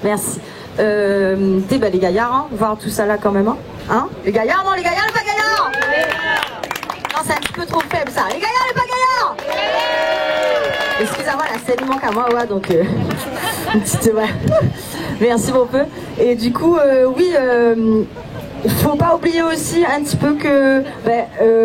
Merci. Les gaillards, hein, voir tout ça là quand même. Hein, les gaillards, non, les gaillards, les pas gaillards. Non, c'est un petit peu trop faible ça. Les gaillards, les pas gaillards. Excusez-moi, la scène il manque à moi, ouais, donc une petite, ouais. Merci mon peu. Et du coup, oui, faut pas oublier aussi un petit peu que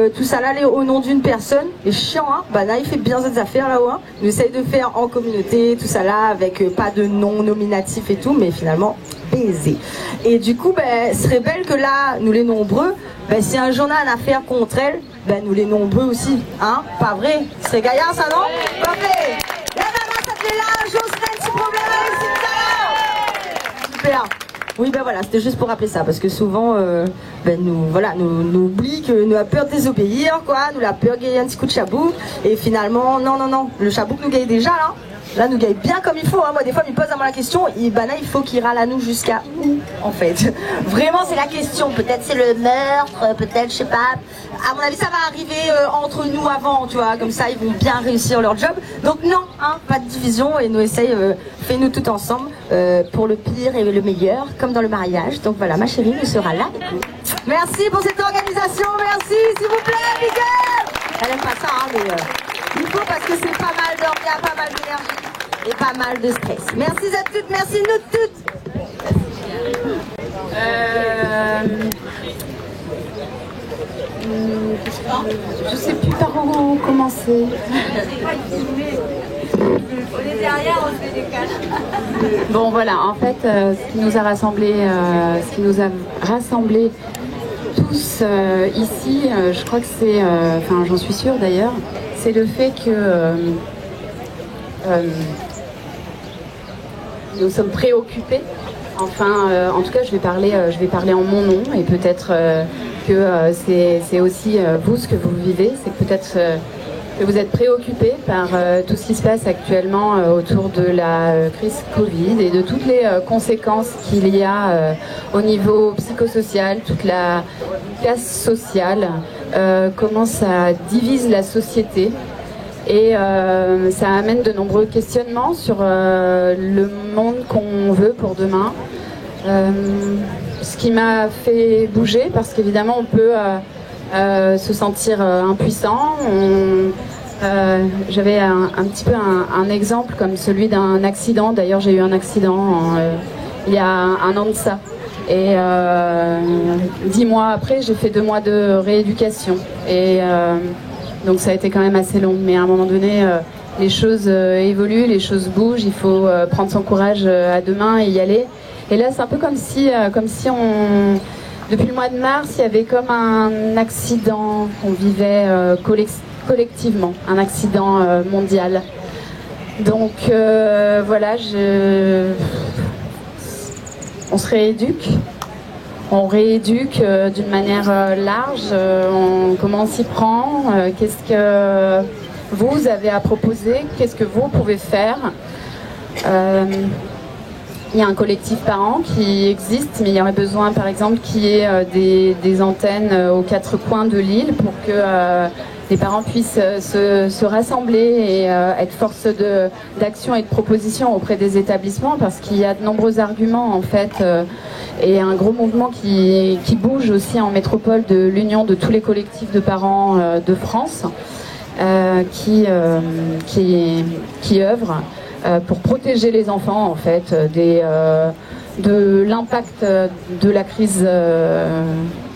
tout ça là, au nom d'une personne, c'est chiant, hein. Naïf fait bien cette affaires là-haut, hein. On essaye de faire en communauté, tout ça là, avec pas de nom nominatif et tout, mais finalement, baiser. Et du coup, ce serait belle que là, nous les nombreux, si un journal a une affaire contre elle, nous les nombreux aussi, hein. Pas vrai? Ce serait gaillard ça, non? Pas vrai? La maman s'appelait là, un jour, serait un petit problème avec Super. Oui, voilà, c'était juste pour rappeler ça, parce que souvent, nous oublie que nous avons peur de désobéir, quoi, nous la peur de gagner un petit coup de chabouk, et finalement, non, le chabouk nous gagne déjà, là. Là, nous gagne bien comme il faut, hein. Moi, des fois, il me pose à moi la question, il faut qu'il râle à nous jusqu'à où, en fait? Vraiment, c'est la question. Peut-être c'est le meurtre, peut-être, je sais pas. À mon avis, ça va arriver entre nous avant, tu vois, comme ça, ils vont bien réussir leur job. Donc, non, hein, pas de division, et nous essaye, fais-nous tout ensemble, pour le pire et le meilleur, comme dans le mariage. Donc, voilà, ma chérie nous sera là. Merci pour cette organisation, merci, s'il vous plaît, Miguel. Elle aime pas ça, hein, mais il faut parce que c'est pas mal d'orgas, pas mal d'énergie et pas mal de stress. Merci à toutes, merci nous toutes. Je sais plus par où commencer. On est derrière, on fait des caches. Bon voilà, en fait, ce qui nous a rassemblés tous ici, je crois que c'est, j'en suis sûre d'ailleurs, c'est le fait que nous sommes préoccupés. Enfin, en tout cas, je vais parler en mon nom, et peut-être que c'est aussi vous ce que vous vivez, c'est que peut-être que vous êtes préoccupés par tout ce qui se passe actuellement autour de la crise Covid et de toutes les conséquences qu'il y a au niveau psychosocial, toute la classe sociale, comment ça divise la société. Et ça amène de nombreux questionnements sur le monde qu'on veut pour demain. Ce qui m'a fait bouger, parce qu'évidemment on peut se sentir impuissant. J'avais un petit peu un exemple comme celui d'un accident. D'ailleurs j'ai eu un accident il y a un an de ça. Et 10 mois après, j'ai fait 2 mois de rééducation. Et donc ça a été quand même assez long. Mais à un moment donné, les choses évoluent, les choses bougent. Il faut prendre son courage à 2 mains et y aller. Et là, c'est un peu comme si depuis le mois de mars, il y avait comme un accident qu'on vivait collectivement, un accident mondial. Donc voilà, on se rééduque. On rééduque d'une manière large. Comment on s'y prend? Qu'est-ce que vous avez à proposer? Qu'est-ce que vous pouvez faire? Il y a un collectif parents qui existe, mais il y aurait besoin, par exemple, qu'il y ait des antennes aux 4 coins de l'île pour que les parents puissent se rassembler et être force d'action et de proposition auprès des établissements, parce qu'il y a de nombreux arguments, en fait, et un gros mouvement qui bouge aussi en métropole de l'union de tous les collectifs de parents de France, qui œuvrent pour protéger les enfants, en fait, de l'impact de la crise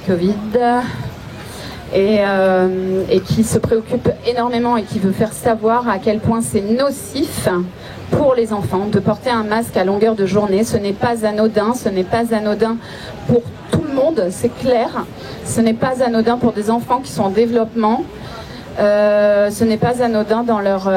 Covid, et qui se préoccupe énormément et qui veut faire savoir à quel point c'est nocif pour les enfants de porter un masque à longueur de journée. Ce n'est pas anodin, ce n'est pas anodin pour tout le monde, c'est clair. Ce n'est pas anodin pour des enfants qui sont en développement. Ce n'est pas anodin dans leur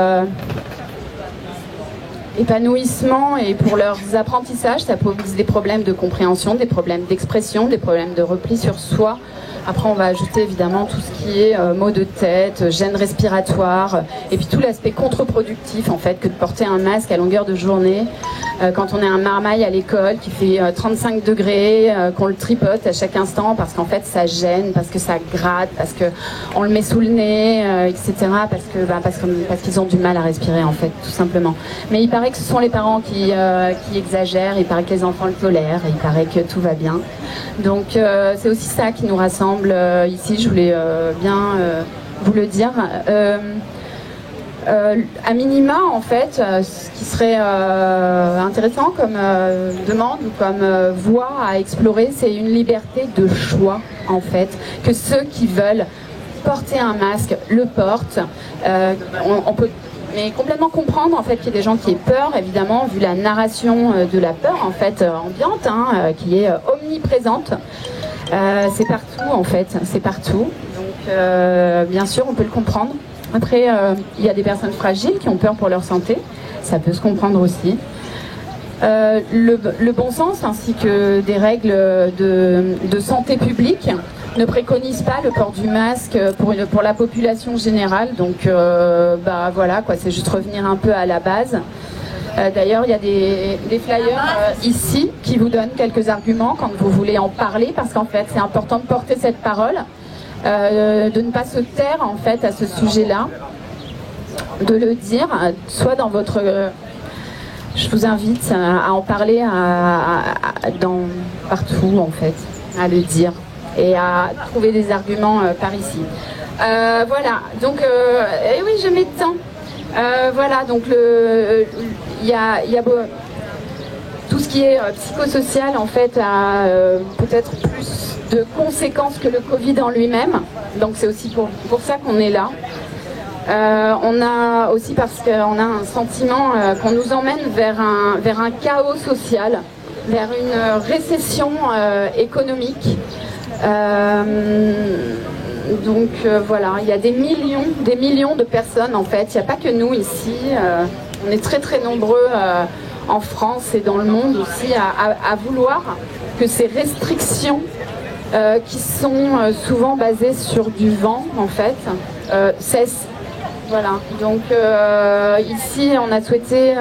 épanouissement et pour leurs apprentissages. Ça pose des problèmes de compréhension, des problèmes d'expression, des problèmes de repli sur soi. Après, on va ajouter évidemment tout ce qui est maux de tête, gêne respiratoire, et puis tout l'aspect contre-productif, en fait, que de porter un masque à longueur de journée. quand on est un marmaille à l'école qui fait 35 degrés, qu'on le tripote à chaque instant parce qu'en fait ça gêne, parce que ça gratte, parce qu'on le met sous le nez, etc. Parce qu'ils ont du mal à respirer en fait, tout simplement. Mais il paraît que ce sont les parents qui exagèrent, il paraît que les enfants le tolèrent, il paraît que tout va bien. Donc c'est aussi ça qui nous rassemble ici, je voulais bien vous le dire. À minima, en fait, ce qui serait intéressant comme demande ou comme voie à explorer, c'est une liberté de choix, en fait, que ceux qui veulent porter un masque le portent. On peut mais complètement comprendre en fait qu'il y a des gens qui aient peur, évidemment, vu la narration de la peur en fait ambiante, qui est omniprésente. C'est partout en fait, c'est partout. Donc bien sûr, on peut le comprendre. Après, il y a des personnes fragiles qui ont peur pour leur santé, ça peut se comprendre aussi. Le bon sens ainsi que des règles de santé publique ne préconise pas le port du masque pour la population générale. Donc voilà, quoi, c'est juste revenir un peu à la base. D'ailleurs, il y a des flyers ici qui vous donnent quelques arguments quand vous voulez en parler, parce qu'en fait, c'est important de porter cette parole, de ne pas se taire en fait à ce sujet-là, de le dire, soit dans votre... je vous invite à en parler partout en fait, à le dire et à trouver des arguments par ici. Voilà, donc, et oui, je m'étends. Voilà, donc il y a tout ce qui est psychosocial en fait a peut-être plus de conséquences que le Covid en lui-même. Donc c'est aussi pour ça qu'on est là. On a aussi parce qu'on a un sentiment qu'on nous emmène vers un chaos social, vers une récession économique. Donc voilà, il y a des millions de personnes en fait, il n'y a pas que nous ici, on est très très nombreux en France et dans le monde aussi à vouloir que ces restrictions qui sont souvent basées sur du vent en fait cessent. Voilà, donc ici on a souhaité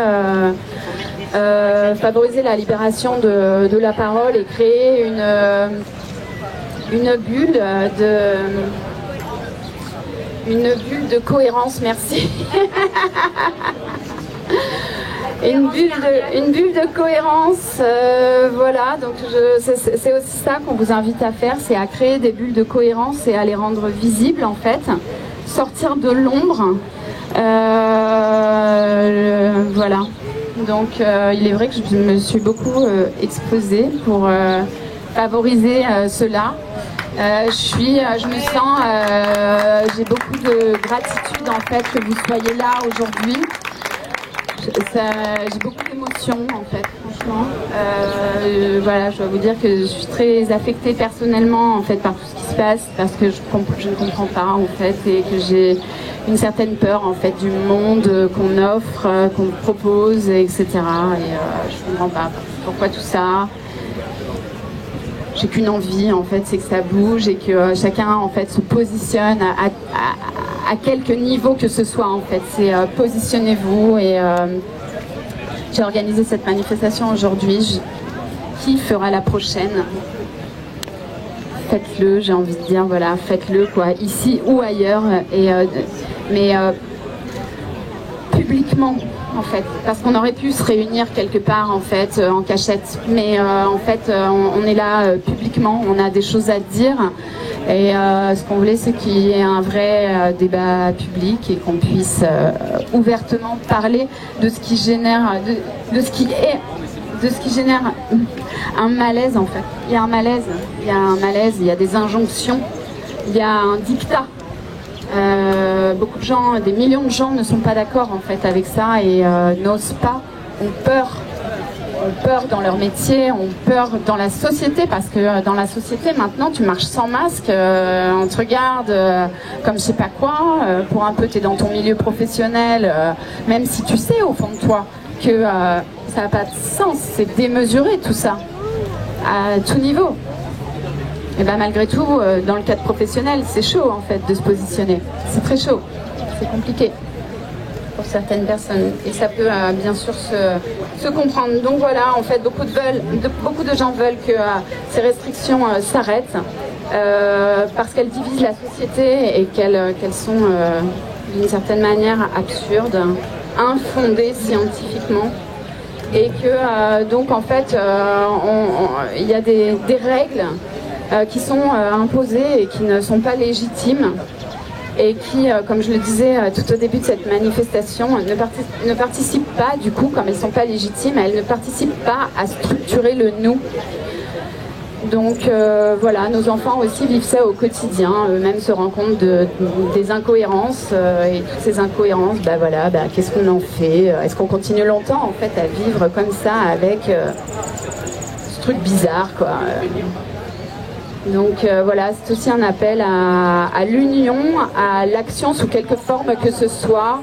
favoriser la libération de la parole et créer une bulle de cohérence, merci. Une bulle de cohérence, voilà, donc c'est aussi ça qu'on vous invite à faire, c'est à créer des bulles de cohérence et à les rendre visibles en fait, sortir de l'ombre, voilà. Donc il est vrai que je me suis beaucoup exposée pour favoriser cela. Je me sens, j'ai beaucoup de gratitude en fait que vous soyez là aujourd'hui. J'ai beaucoup d'émotions en fait, franchement. Voilà, je dois vous dire que je suis très affectée personnellement en fait par tout ce qui se passe, parce que je ne comprends pas en fait, et que j'ai une certaine peur en fait du monde qu'on offre, qu'on propose, etc. Et je ne comprends pas pourquoi tout ça. J'ai qu'une envie en fait, c'est que ça bouge et que chacun en fait se positionne à quelque niveau que ce soit en fait. C'est positionnez-vous, et j'ai organisé cette manifestation aujourd'hui. Qui fera la prochaine? Faites-le, j'ai envie de dire, voilà, faites-le quoi, ici ou ailleurs, et mais publiquement en fait, parce qu'on aurait pu se réunir quelque part en fait en cachette, mais en fait on est là publiquement, on a des choses à dire, et ce qu'on voulait, c'est qu'il y ait un vrai débat public et qu'on puisse ouvertement parler de ce qui génère de ce qui génère un malaise en fait. Il y a un malaise, il y a des injonctions, il y a un dictat. Beaucoup de gens, des millions de gens ne sont pas d'accord en fait avec ça, et n'osent pas, ont peur dans leur métier, ont peur dans la société, parce que dans la société maintenant tu marches sans masque, on te regarde comme je sais pas quoi, pour un peu t'es dans ton milieu professionnel, même si tu sais au fond de toi que ça n'a pas de sens, c'est démesuré tout ça, à tout niveau. Et bien malgré tout, dans le cadre professionnel, c'est chaud en fait de se positionner. C'est très chaud, c'est compliqué. C'est pour certaines personnes. Et ça peut bien sûr se comprendre. Donc voilà, en fait, beaucoup de gens veulent que ces restrictions s'arrêtent parce qu'elles divisent la société et qu'elles sont d'une certaine manière absurdes, infondées scientifiquement. Et que donc en fait, il y a des règles qui sont imposées et qui ne sont pas légitimes. Et qui, comme je le disais tout au début de cette manifestation, ne participent pas, du coup, comme elles ne sont pas légitimes, elles ne participent pas à structurer le nous. Donc voilà, nos enfants aussi vivent ça au quotidien, eux-mêmes se rendent compte des incohérences, et toutes ces incohérences, qu'est-ce qu'on en fait? Est-ce qu'on continue longtemps en fait à vivre comme ça avec ce truc bizarre, quoi? Donc voilà, c'est aussi un appel à l'union, à l'action sous quelque forme que ce soit.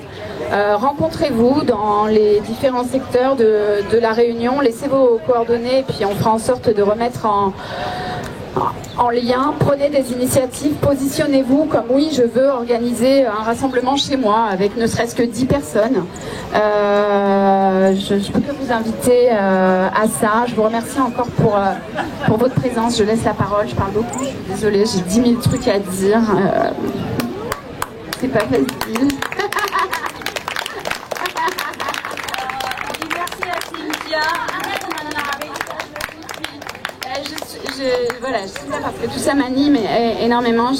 Rencontrez-vous dans les différents secteurs de la Réunion, laissez vos coordonnées et puis on fera en sorte de remettre en lien. Prenez des initiatives, positionnez-vous comme oui, je veux organiser un rassemblement chez moi avec ne serait-ce que 10 personnes. Je peux que vous inviter à ça. Je vous remercie encore pour votre présence. Je laisse la parole, je parle beaucoup, je suis désolée, j'ai 10 000 trucs à dire. C'est pas facile. Merci à Cynthia. Voilà, je suis là parce que tout ça m'anime énormément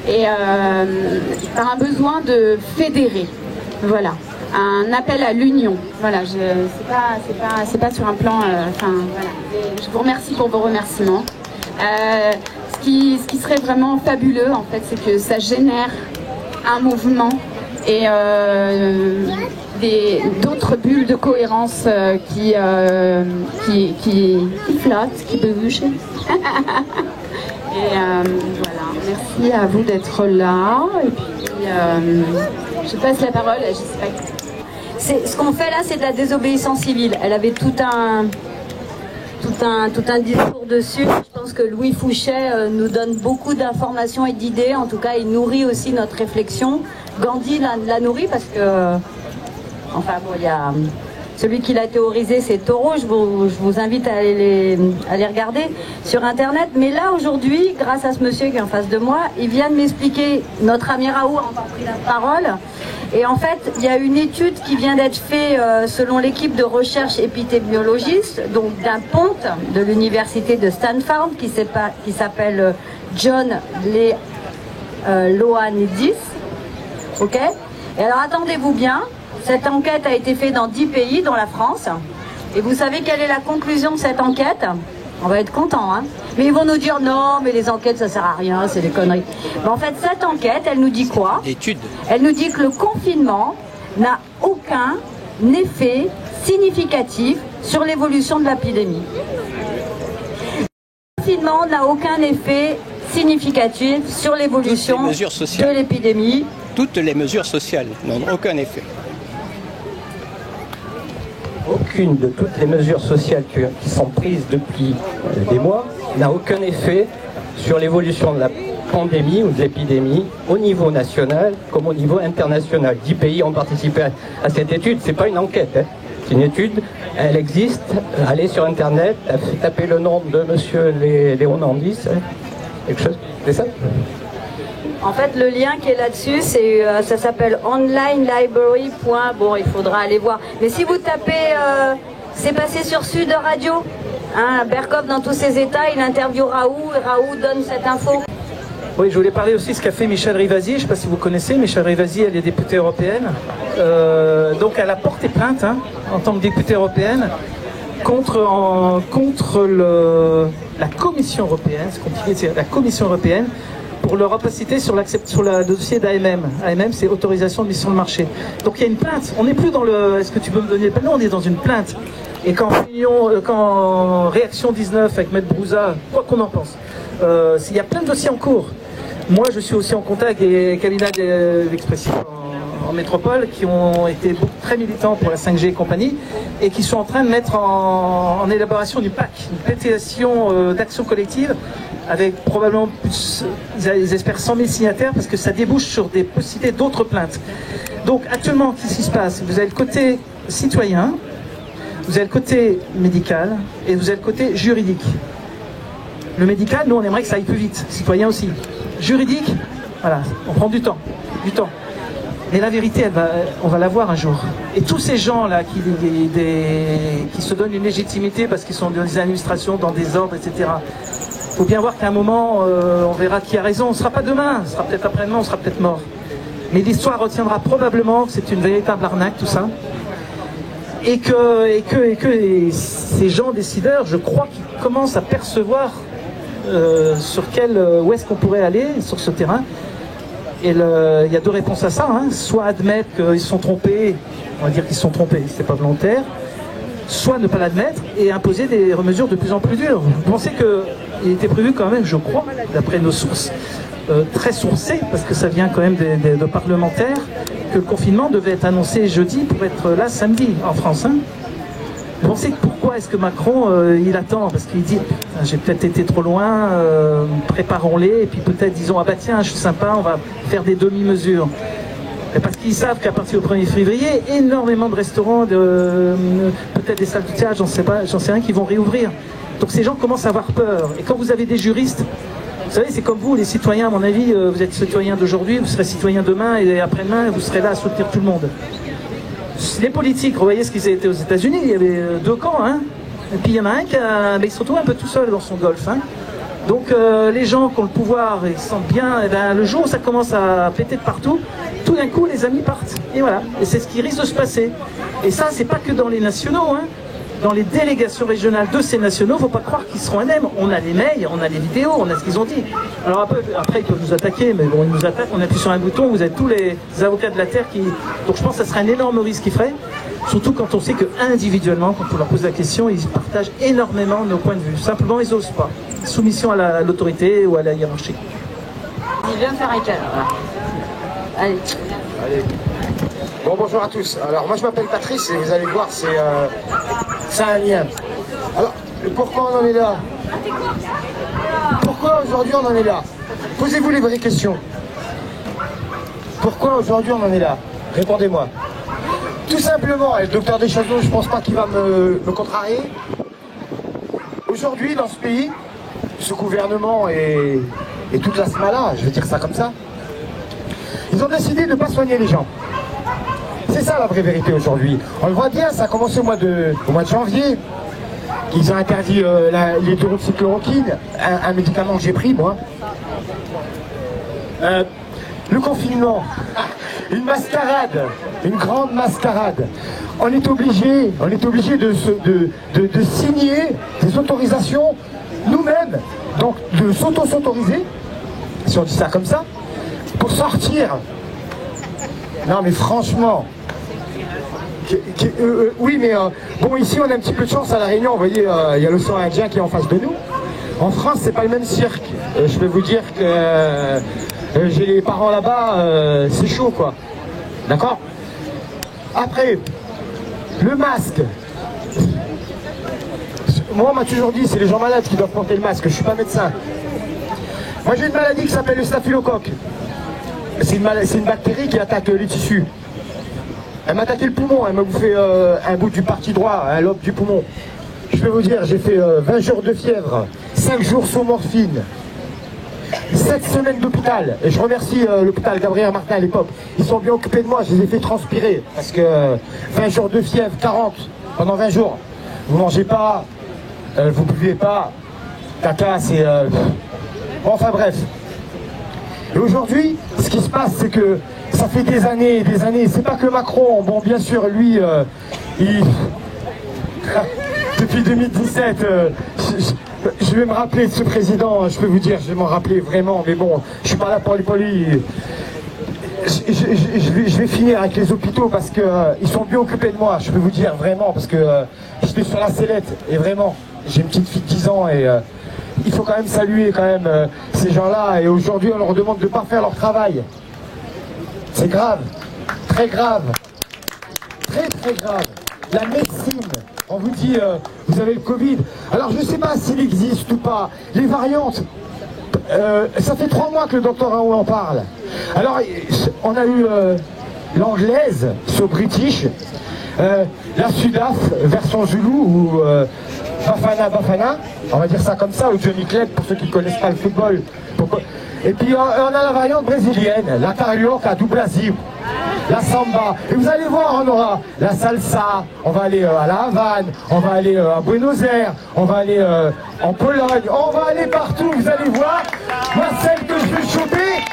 et par un besoin de fédérer. Voilà, un appel à l'union. Voilà, c'est pas sur un plan. Voilà. Je vous remercie pour vos remerciements. Ce qui serait vraiment fabuleux, en fait, c'est que ça génère un mouvement et d'autres bulles de cohérence qui flottent, qui bougent. Et voilà, merci à vous d'être là. Et puis, je passe la parole à Jessica. Ce qu'on fait là, c'est de la désobéissance civile. Elle avait tout un discours dessus. Je pense que Louis Fouchet nous donne beaucoup d'informations et d'idées. En tout cas, il nourrit aussi notre réflexion. Gandhi la nourrit parce que, il y a celui qui l'a théorisé, c'est Thoreau. Je vous invite à aller les regarder sur Internet. Mais là, aujourd'hui, grâce à ce monsieur qui est en face de moi, il vient de m'expliquer, notre ami Raoult a encore pris la parole. Et en fait, il y a une étude qui vient d'être faite selon l'équipe de recherche épidémiologiste, donc d'un ponte de l'université de Stanford qui s'appelle John Ioannidis. Ok ? Et alors attendez-vous bien, cette enquête a été faite dans 10 pays, dont la France. Et vous savez quelle est la conclusion de cette enquête ? On va être content, hein. Mais ils vont nous dire non, mais les enquêtes ça sert à rien, c'est des conneries. Mais en fait, cette enquête, elle nous dit quoi ? Étude. Elle nous dit que le confinement n'a aucun effet significatif sur l'évolution de l'épidémie. Le confinement n'a aucun effet significatif sur l'évolution de l'épidémie. Toutes les mesures sociales n'ont aucun effet. Aucune de toutes les mesures sociales qui sont prises depuis des mois n'a aucun effet sur l'évolution de la pandémie ou de l'épidémie au niveau national comme au niveau international. 10 pays ont participé à cette étude. C'est pas une enquête, hein. C'est une étude, elle existe. Allez sur Internet, tapez le nom de monsieur Léonandis, quelque chose, c'est ça ? En fait, le lien qui est là-dessus, ça s'appelle onlinelibrary. Bon, il faudra aller voir. Mais si vous tapez, c'est passé sur Sud Radio. Hein, Berkov, dans tous ses états, il interviewe Raoult, et Raoult donne cette info. Oui, je voulais parler aussi de ce qu'a fait Michèle Rivasi. Je ne sais pas si vous connaissez, Michèle Rivasi, elle est députée européenne. Donc elle a porté plainte, hein, en tant que députée européenne contre la Commission européenne, c'est compliqué de dire, la Commission européenne, pour leur opacité sur le dossier d'AMM. AMM, c'est autorisation de mise sur le marché. Donc il y a une plainte. On n'est plus dans le... Est-ce que tu peux me donner... Non, on est dans une plainte. Et quand Réaction 19 avec Maître Brouza, quoi qu'on en pense, il y a plein de dossiers en cours. Moi, je suis aussi en contact des cabinets d'expression en métropole qui ont été très militants pour la 5G et compagnie et qui sont en train de mettre en élaboration du PAC, une pétition d'action collective avec probablement plus, ils espèrent 100 000 signataires parce que ça débouche sur des possibilités d'autres plaintes. Donc actuellement, qu'est-ce qui se passe? Vous avez le côté citoyen, vous avez le côté médical et vous avez le côté juridique. Le médical, nous on aimerait que ça aille plus vite, citoyen aussi. Juridique, voilà, on prend du temps. Mais la vérité, on va la voir un jour. Et tous ces gens-là qui se donnent une légitimité parce qu'ils sont dans des administrations, dans des ordres, etc. Il faut bien voir qu'à un moment, on verra qui a raison. On ne sera pas demain, on sera peut-être après-demain, on sera peut-être mort. Mais l'histoire retiendra probablement que c'est une véritable arnaque, tout ça. Et que ces gens décideurs, je crois qu'ils commencent à percevoir où est-ce qu'on pourrait aller sur ce terrain. Et il y a deux réponses à ça, hein. Soit admettre qu'ils se sont trompés, on va dire qu'ils se sont trompés, c'est pas volontaire, soit ne pas l'admettre et imposer des mesures de plus en plus dures. Vous pensez qu'il était prévu quand même, je crois, d'après nos sources, très sourcées, parce que ça vient quand même de parlementaires, que le confinement devait être annoncé jeudi pour être là samedi en France. Hein. Vous pensez pourquoi est-ce que Macron, il attend? Parce qu'il dit, j'ai peut-être été trop loin, préparons-les, et puis peut-être disons, ah bah tiens, je suis sympa, on va faire des demi-mesures. Parce qu'ils savent qu'à partir du 1er février, énormément de restaurants, peut-être des salles de théâtre, j'en sais rien, qui vont réouvrir. Donc ces gens commencent à avoir peur. Et quand vous avez des juristes, vous savez, c'est comme vous, les citoyens, à mon avis, vous êtes citoyens d'aujourd'hui, vous serez citoyens demain, et après-demain, vous serez là à soutenir tout le monde. Les politiques, vous voyez ce qu'ils étaient aux États-Unis, il y avait deux camps, hein. Et puis il y en a un qui il se retrouve un peu tout seul dans son golf. Hein. Donc les gens qui ont le pouvoir et se sentent bien, et ben, le jour où ça commence à péter de partout, tout d'un coup les amis partent. Et voilà, et c'est ce qui risque de se passer. Et ça, c'est pas que dans les nationaux, hein. Dans les délégations régionales de ces nationaux, il ne faut pas croire qu'ils seront indemnes. On a les mails, on a les vidéos, on a ce qu'ils ont dit. Alors après, ils peuvent nous attaquer, mais bon, ils nous attaquent, on appuie sur un bouton, vous avez tous les avocats de la Terre qui... Donc je pense que ça serait un énorme risque qu'ils feraient, surtout quand on sait qu'individuellement, quand on leur pose la question, ils partagent énormément nos points de vue. Simplement, ils n'osent pas. Soumission à l'autorité ou à la hiérarchie. Il vient faire un câlin. Allez. Bon, bonjour à tous. Alors, moi, je m'appelle Patrice et vous allez voir, c'est un lien. Alors, pourquoi on en est là? Pourquoi aujourd'hui on en est là? Posez-vous les vraies questions. Pourquoi aujourd'hui on en est là? Répondez-moi. Tout simplement, et le docteur Deschazos, je pense pas qu'il va me contrarier. Aujourd'hui, dans ce pays, ce gouvernement et toute la smala, je vais dire ça comme ça, ils ont décidé de ne pas soigner les gens. C'est ça la vraie vérité aujourd'hui. On le voit bien, ça a commencé au mois de janvier. Ils ont interdit l'hydroxychloroquine, un médicament que j'ai pris moi. Le confinement, une mascarade, une grande mascarade. On est obligé de signer des autorisations nous-mêmes, donc de s'autoriser, si on dit ça comme ça, pour sortir. Non mais franchement, oui mais bon ici on a un petit peu de chance à La Réunion, vous voyez, il y a l'océan Indien qui est en face de nous. En France c'est pas le même cirque, je peux vous dire que j'ai les parents là-bas, c'est chaud quoi, d'accord. Après, le masque, moi on m'a toujours dit c'est les gens malades qui doivent porter le masque, je suis pas médecin. Moi j'ai une maladie qui s'appelle le staphylocoque. C'est une bactérie qui attaque les tissus. Elle m'a attaqué le poumon, elle m'a bouffé un bout du parti droit, un lobe du poumon. Je peux vous dire, j'ai fait 20 jours de fièvre, 5 jours sous morphine, 7 semaines d'hôpital. Et je remercie l'hôpital Gabriel Martin à l'époque. Ils sont bien occupés de moi, je les ai fait transpirer. Parce que 20 jours de fièvre, 40, pendant 20 jours. Vous mangez pas, vous buvez pas, caca, c'est... Enfin bref. Et aujourd'hui, ce qui se passe, c'est que ça fait des années, c'est pas que Macron, bon bien sûr, lui, depuis 2017, je vais me rappeler de ce président, je peux vous dire, je vais m'en rappeler vraiment, mais bon, je suis pas là pour lui. Je vais finir avec les hôpitaux parce que ils sont bien occupés de moi, je peux vous dire vraiment, parce que j'étais sur la sellette, et vraiment, j'ai une petite fille de 10 ans, et... il faut quand même saluer quand même ces gens-là, et aujourd'hui on leur demande de ne pas faire leur travail. C'est grave, très grave, très très grave. La médecine, on vous dit vous avez le Covid. Alors je ne sais pas s'il existe ou pas. Les variantes, Ça fait 3 mois que le docteur Raoult en parle. Alors, on a eu l'anglaise sur British, la Sudaf version Zulu ou Bafana, on va dire ça comme ça, ou Johnny Clegg pour ceux qui ne connaissent pas le football. Et puis on a la variante brésilienne, la carioca do Brasil, la samba. Et vous allez voir, on aura la salsa, on va aller à La Havane, on va aller à Buenos Aires, on va aller en Pologne, on va aller partout, vous allez voir. Moi, celle que je vais choper,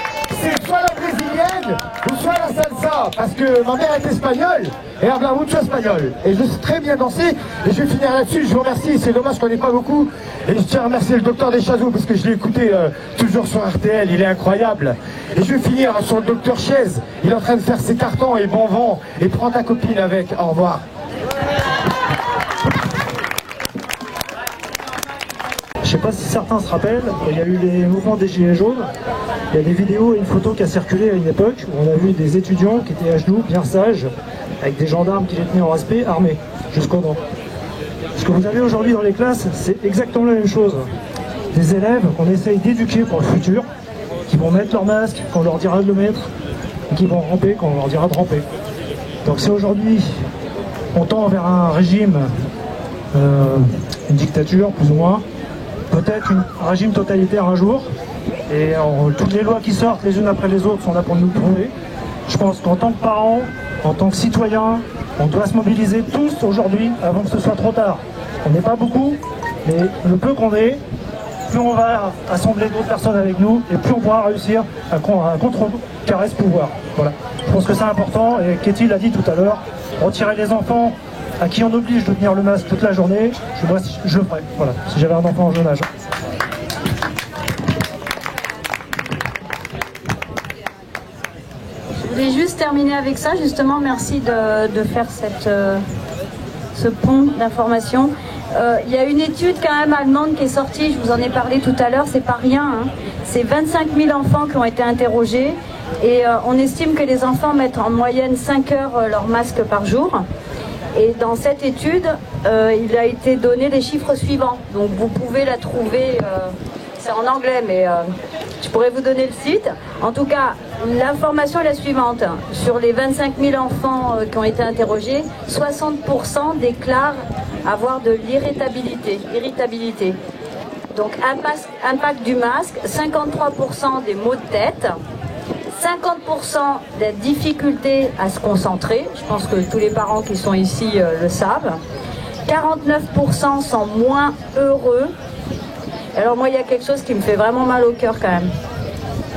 c'est soit la brésilienne ou soit la salsa, parce que ma mère est espagnole et habla mucho espagnol. Et je sais très bien danser, et je vais finir là-dessus. Je vous remercie, c'est dommage qu'on n'ait pas beaucoup. Et je tiens à remercier le docteur Deschazos, parce que je l'ai écouté toujours sur RTL, il est incroyable. Et je vais finir sur le docteur Chaise, il est en train de faire ses cartons et bon vent, et prends ta copine avec. Au revoir. Je ne sais pas si certains se rappellent, il y a eu les mouvements des Gilets jaunes. Il y a des vidéos et une photo qui a circulé à une époque où on a vu des étudiants qui étaient à genoux, bien sages, avec des gendarmes qui les tenaient en respect, armés, jusqu'aux dents. Ce que vous avez aujourd'hui dans les classes, c'est exactement la même chose. Des élèves qu'on essaye d'éduquer pour le futur, qui vont mettre leur masque quand on leur dira de le mettre, et qui vont ramper quand on leur dira de ramper. Donc si aujourd'hui on tend vers un régime, une dictature plus ou moins, peut-être un régime totalitaire un jour, et toutes les lois qui sortent les unes après les autres sont là pour nous prouver. Je pense qu'en tant que parents, en tant que citoyens, on doit se mobiliser tous aujourd'hui avant que ce soit trop tard. On n'est pas beaucoup, mais le peu qu'on est, plus on va assembler d'autres personnes avec nous, et plus on pourra réussir à contrecarrer ce pouvoir. Voilà. Je pense que c'est important, et Katie l'a dit tout à l'heure, retirer les enfants à qui on oblige de tenir le masque toute la journée, moi je le ferais, voilà, si j'avais un enfant en jeune âge. Je voulais juste terminer avec ça, justement, merci de faire ce pont d'information. Il y a une étude quand même allemande qui est sortie, je vous en ai parlé tout à l'heure, c'est pas rien, hein. C'est 25 000 enfants qui ont été interrogés, et on estime que les enfants mettent en moyenne 5 heures leur masque par jour. Et dans cette étude, il a été donné les chiffres suivants. Donc vous pouvez la trouver, c'est en anglais, mais je pourrais vous donner le site. En tout cas, l'information est la suivante. Sur les 25 000 enfants qui ont été interrogés, 60% déclarent avoir de l'irritabilité. Donc impact du masque, 53% des maux de tête, 50% des difficultés à se concentrer, je pense que tous les parents qui sont ici le savent. 49% sont moins heureux. Alors moi, il y a quelque chose qui me fait vraiment mal au cœur quand même.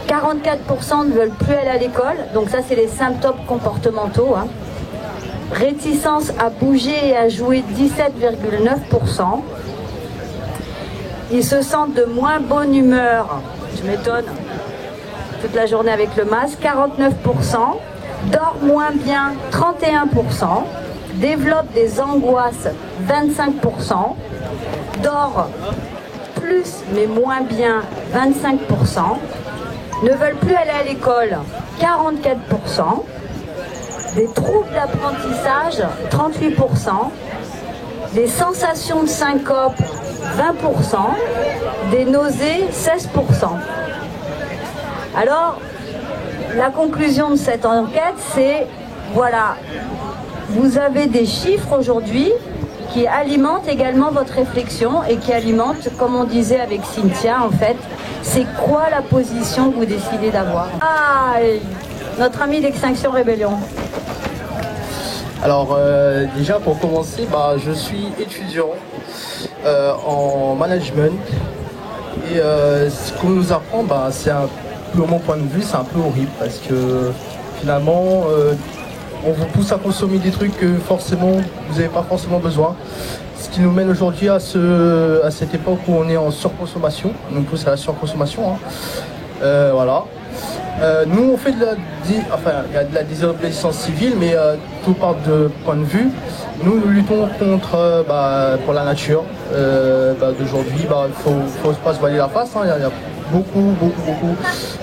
44% ne veulent plus aller à l'école, donc ça c'est les symptômes comportementaux, hein. Réticence à bouger et à jouer, 17,9%. Ils se sentent de moins bonne humeur, je m'étonne, toute la journée avec le masque, 49%, dort moins bien, 31%, développe des angoisses, 25%, dort plus mais moins bien, 25%, ne veulent plus aller à l'école, 44%, des troubles d'apprentissage, 38%, des sensations de syncope, 20%, des nausées, 16%. Alors, la conclusion de cette enquête, c'est, voilà, vous avez des chiffres aujourd'hui qui alimentent également votre réflexion et qui alimentent, comme on disait avec Cynthia, en fait, c'est quoi la position que vous décidez d'avoir. Ah, notre ami d'Extinction Rébellion. Alors, déjà, pour commencer, je suis étudiant en management et ce qu'on nous apprend, c'est de mon point de vue, c'est un peu horrible parce que finalement, on vous pousse à consommer des trucs que forcément vous n'avez pas forcément besoin. Ce qui nous mène aujourd'hui à cette époque où on est en surconsommation, on nous pousse à la surconsommation. Hein. Voilà. Nous on fait il y a de la désobéissance civile, mais tout part de point de vue. Nous luttons contre pour la nature. D'aujourd'hui, il faut pas se voiler la face. Hein. Il y a beaucoup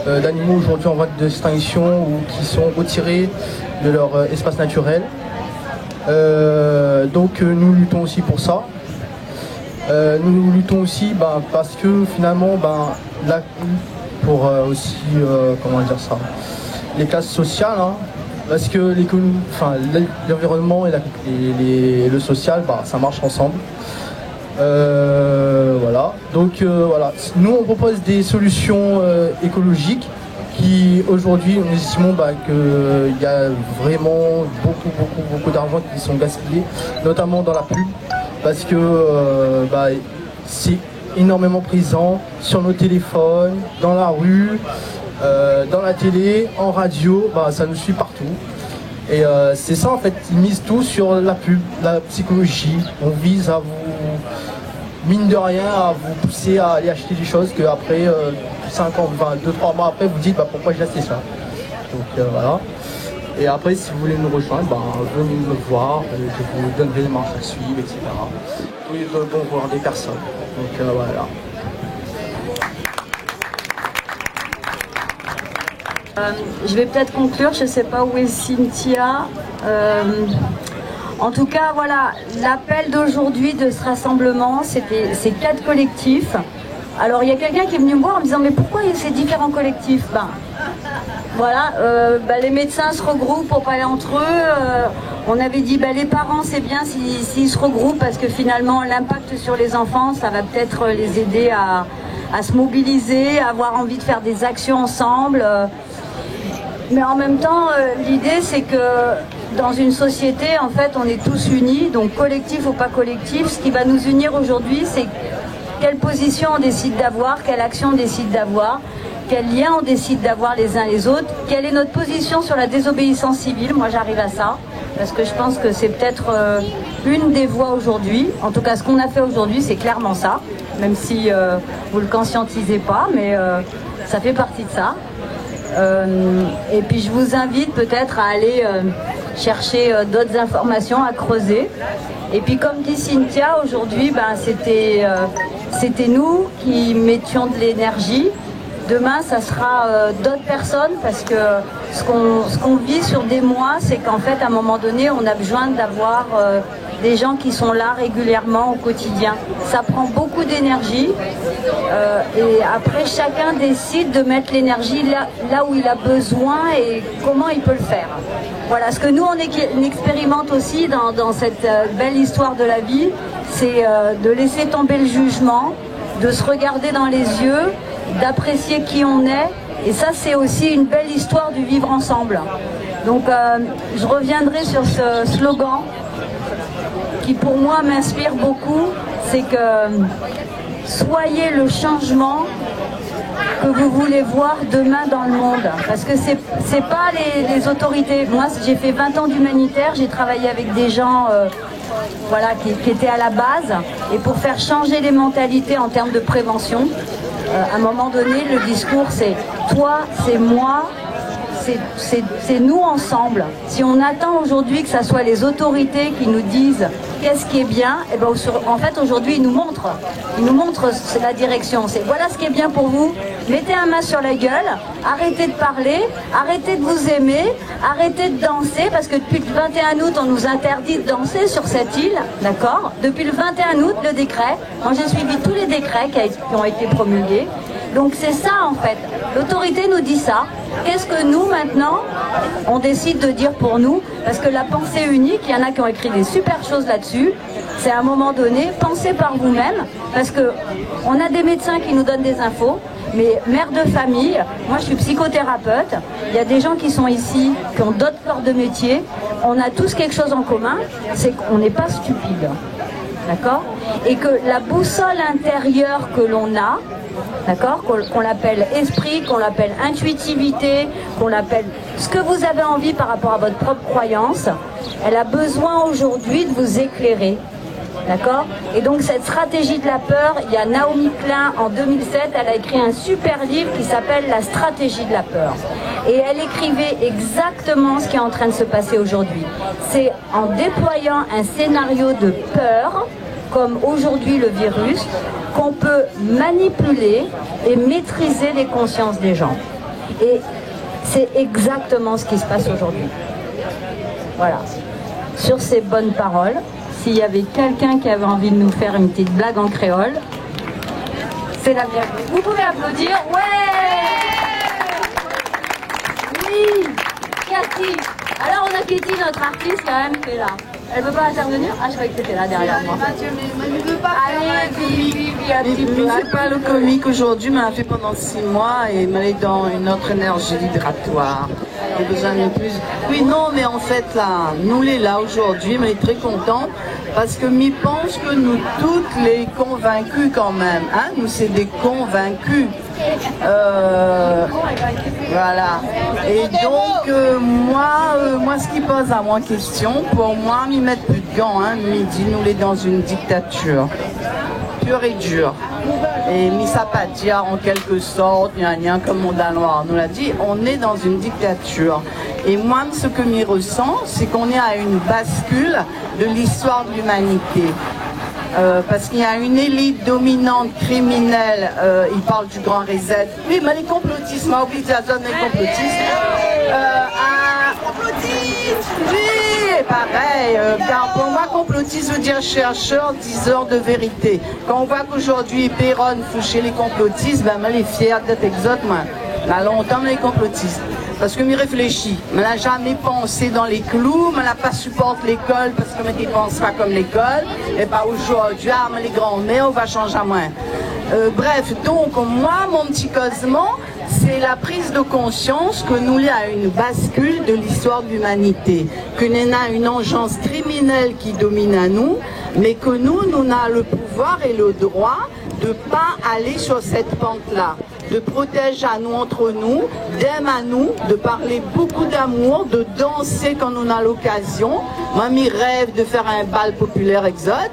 d'animaux aujourd'hui en voie de distinction ou qui sont retirés de leur espace naturel. Donc nous luttons aussi pour ça. Nous luttons aussi parce que finalement pour aussi, comment dire ça, les classes sociales, hein, parce que l'environnement et le social, bah, ça marche ensemble. Voilà. Donc voilà, nous on propose des solutions écologiques qui aujourd'hui nous estimons qu'il y a vraiment beaucoup d'argent qui sont gaspillés, notamment dans la pub, parce que c'est énormément présent sur nos téléphones, dans la rue, dans la télé, en radio, ça nous suit partout. Et c'est ça en fait, ils misent tout sur la pub, la psychologie. On vise à vous, mine de rien, à vous pousser à aller acheter des choses que après 5 ans, 2-3 mois après, vous dites pourquoi j'ai acheté ça. Donc voilà. Et après, si vous voulez nous rejoindre, venez me voir, je vous donnerai les marches à suivre, etc. Vous pouvez voir des personnes. Donc voilà. Je vais peut-être conclure, je ne sais pas où est Cynthia. En tout cas, voilà, l'appel d'aujourd'hui de ce rassemblement, c'est 4 collectifs. Alors, il y a quelqu'un qui est venu me voir en me disant « Mais pourquoi il y a ces différents collectifs ?» Voilà, les médecins se regroupent pour parler entre eux. On avait dit les parents, c'est bien s'ils se regroupent parce que finalement, l'impact sur les enfants, ça va peut-être les aider à se mobiliser, à avoir envie de faire des actions ensemble. Mais en même temps, l'idée, c'est que dans une société, en fait, on est tous unis, donc collectif ou pas collectif. Ce qui va nous unir aujourd'hui, c'est quelle position on décide d'avoir, quelle action on décide d'avoir, quel lien on décide d'avoir les uns les autres, quelle est notre position sur la désobéissance civile. Moi, j'arrive à ça, parce que je pense que c'est peut-être une des voies aujourd'hui. En tout cas, ce qu'on a fait aujourd'hui, c'est clairement ça, même si vous ne le conscientisez pas, mais ça fait partie de ça. Et puis je vous invite peut-être à aller chercher d'autres informations, à creuser. Et puis comme dit Cynthia, aujourd'hui c'était nous qui mettions de l'énergie. Demain ça sera d'autres personnes, parce que ce qu'on vit sur des mois, c'est qu'en fait à un moment donné on a besoin d'avoir des gens qui sont là régulièrement au quotidien. Ça prend beaucoup d'énergie et après chacun décide de mettre l'énergie là où il a besoin et comment il peut le faire. Voilà, ce que nous on expérimente aussi dans cette belle histoire de la vie, c'est de laisser tomber le jugement, de se regarder dans les yeux, d'apprécier qui on est. Et ça, c'est aussi une belle histoire du vivre ensemble. Donc je reviendrai sur ce slogan qui pour moi m'inspire beaucoup, c'est que soyez le changement que vous voulez voir demain dans le monde. Parce que c'est pas les autorités. Moi, j'ai fait 20 ans d'humanitaire, j'ai travaillé avec des gens qui étaient à la base. Et pour faire changer les mentalités en termes de prévention, à un moment donné, le discours c'est toi, c'est moi, c'est nous ensemble. Si on attend aujourd'hui que ce soit les autorités qui nous disent qu'est-ce qui est bien, et ben en fait aujourd'hui ils nous montrent la direction. C'est voilà ce qui est bien pour vous. Mettez un masque sur la gueule, arrêtez de parler, arrêtez de vous aimer, arrêtez de danser, parce que depuis le 21 août on nous interdit de danser sur cette île, d'accord? Depuis le 21 août le décret, moi j'ai suivi tous les décrets qui ont été promulgués. Donc c'est ça en fait, l'autorité nous dit ça. Qu'est-ce que nous maintenant, on décide de dire pour nous? Parce que la pensée unique, il y en a qui ont écrit des super choses là-dessus, c'est à un moment donné, pensez par vous-même, parce que on a des médecins qui nous donnent des infos, mais mère de famille, moi je suis psychothérapeute, il y a des gens qui sont ici, qui ont d'autres corps de métier, on a tous quelque chose en commun, c'est qu'on n'est pas stupide, d'accord? Et que la boussole intérieure que l'on a, d'accord, qu'on l'appelle esprit, qu'on l'appelle intuitivité, qu'on l'appelle ce que vous avez envie par rapport à votre propre croyance, elle a besoin aujourd'hui de vous éclairer. D'accord? Et donc cette stratégie de la peur, il y a Naomi Klein en 2007, elle a écrit un super livre qui s'appelle La stratégie de la peur. Et elle écrivait exactement ce qui est en train de se passer aujourd'hui. C'est en déployant un scénario de peur, comme aujourd'hui le virus, qu'on peut manipuler et maîtriser les consciences des gens. Et c'est exactement ce qui se passe aujourd'hui. Voilà. Sur ces bonnes paroles, s'il y avait quelqu'un qui avait envie de nous faire une petite blague en créole, c'est la bienvenue. Vous pouvez applaudir. Ouais. Oui, Cathy. Alors on a Katie, notre artiste quand même, qui est là. Elle veut pas intervenir? Ah, je croyais que c'était là derrière moi. Elle ne veut pas. Allez, c'est pas le comique aujourd'hui, mais elle a fait pendant 6 mois et elle est dans une autre énergie vibratoire. Elle a besoin de plus. Oui, non, mais en fait, là, nous les là aujourd'hui, mais elle est très contente parce que je pense que nous toutes les convaincus quand même. Hein, nous, c'est des convaincus. Voilà. Et donc, moi, ce qui pose à moi question, pour moi, m'y mettre plus de gants, hein, midi, nous les dans une dictature. Pure et dure. Et Missa Patia, en quelque sorte, comme mon Danois nous l'a dit, on est dans une dictature. Et moi, ce que m'y ressent, c'est qu'on est à une bascule de l'histoire de l'humanité. Parce qu'il y a une élite dominante criminelle, il parle du grand reset. Oui, mais les complotistes, ma oublié la zone des complotistes. Oui, pareil. Car pour moi, complotiste veut dire chercheur, diseur de vérité. Quand on voit qu'aujourd'hui, Perron fout chez les complotistes, ben, moi, les fiers d'être exote, moi. Là, longtemps, les complotistes. Parce que m'y réfléchit. Mais n'a jamais pensé dans les clous, mais n'a pas supporté l'école parce que ne pense pas comme l'école. Et pas aujourd'hui, mais les grands-mères, on va changer à moins. Bref, donc moi, mon petit Cosmo, c'est la prise de conscience que nous y a une bascule de l'histoire de l'humanité, que nous a une engeance criminelle qui domine à nous, mais que nous avons le pouvoir et le droit de ne pas aller sur cette pente-là, de protéger à nous entre nous, d'aimer à nous, de parler beaucoup d'amour, de danser quand on a l'occasion. Moi, mes rêve de faire un bal populaire exote.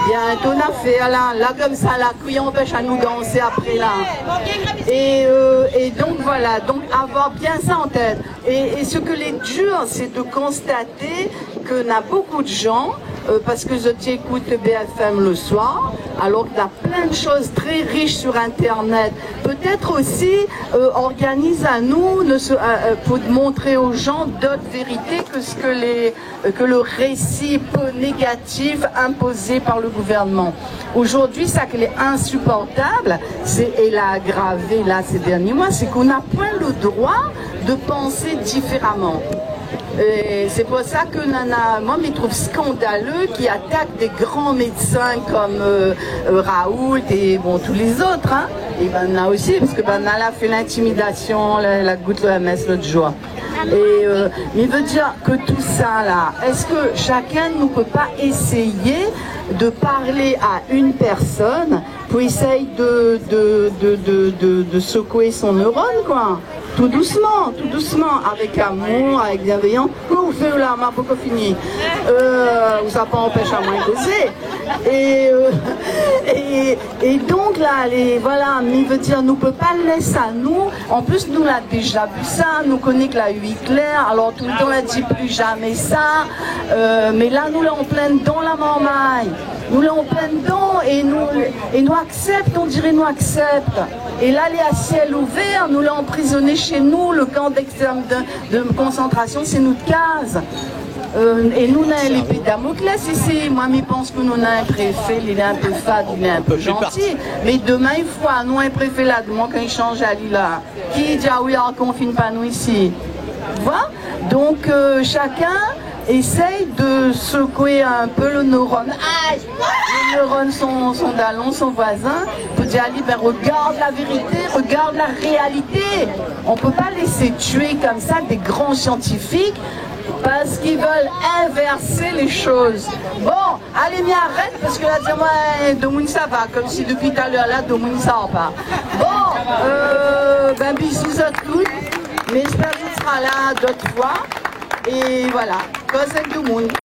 Bientôt, on a fait là comme ça, la couille empêche à nous danser après là. Et donc voilà, donc avoir bien ça en tête. Et ce que les dur, c'est de constater que n'a beaucoup de gens, parce que je t'écoute BFM le soir, alors qu'il y a plein de choses très riches sur Internet. Peut-être aussi organise à nous pour montrer aux gens d'autres vérités que ce que le récit peu négatif imposé par le gouvernement. Aujourd'hui, ça qui est insupportable, et l'a aggravé là ces derniers mois, c'est qu'on n'a point le droit de penser différemment. C'est pour ça que moi, je trouve scandaleux qui attaquent des grands médecins comme Raoult et bon, tous les autres. Hein. Et ben là aussi, parce que ben là, a fait l'intimidation, la goutte l'OMS l'autre jour. Et mais veut dire que tout ça là, est-ce que chacun ne peut pas essayer de parler à une personne pour essayer de secouer son neurone, quoi? Tout doucement, avec amour, avec bienveillance. Vous faites là, ma beaucoup fini. Ça pas empêche à moins causer. Et donc là, voilà, mais veut dire, nous peut pas le laisser à nous. En plus, nous l'a déjà vu ça, nous connaissons que la Hitler, alors tout le temps on a dit plus jamais ça. Mais là, nous l'avons en plein dedans la marmaille. Nous l'avons en plein dedans et nous accepte, on dirait nous accepte. Et là, les à ciel ouvert, nous l'avons emprisonné chez nous, le camp d'extrême de concentration, c'est notre case. Et nous, on a l'épée de Damoclès ici. Moi, je pense que nous, on a un préfet, il est un peu fade, il est un peu gentil. Mais demain, il faut, nous, un préfet là, demain, quand il change à là, qui dit, ah oui, on ne confine pas nous ici. Voilà. Donc, chacun essaye de secouer un peu le neurone. Ah, le neurone, son dallon, son voisin, pour dire, Ali, ben, regarde la vérité, regarde la réalité. On ne peut pas laisser tuer comme ça des grands scientifiques parce qu'ils veulent inverser les choses. Bon, allez, m'y arrête, parce que là, dis-moi, Domoun, ça va, comme si depuis tout à l'heure, là, Domoun, ça va pas. Bon, ben, bisous à tous, mais j'espère que tu seras là d'autres fois. Et voilà, cause avec Domoun.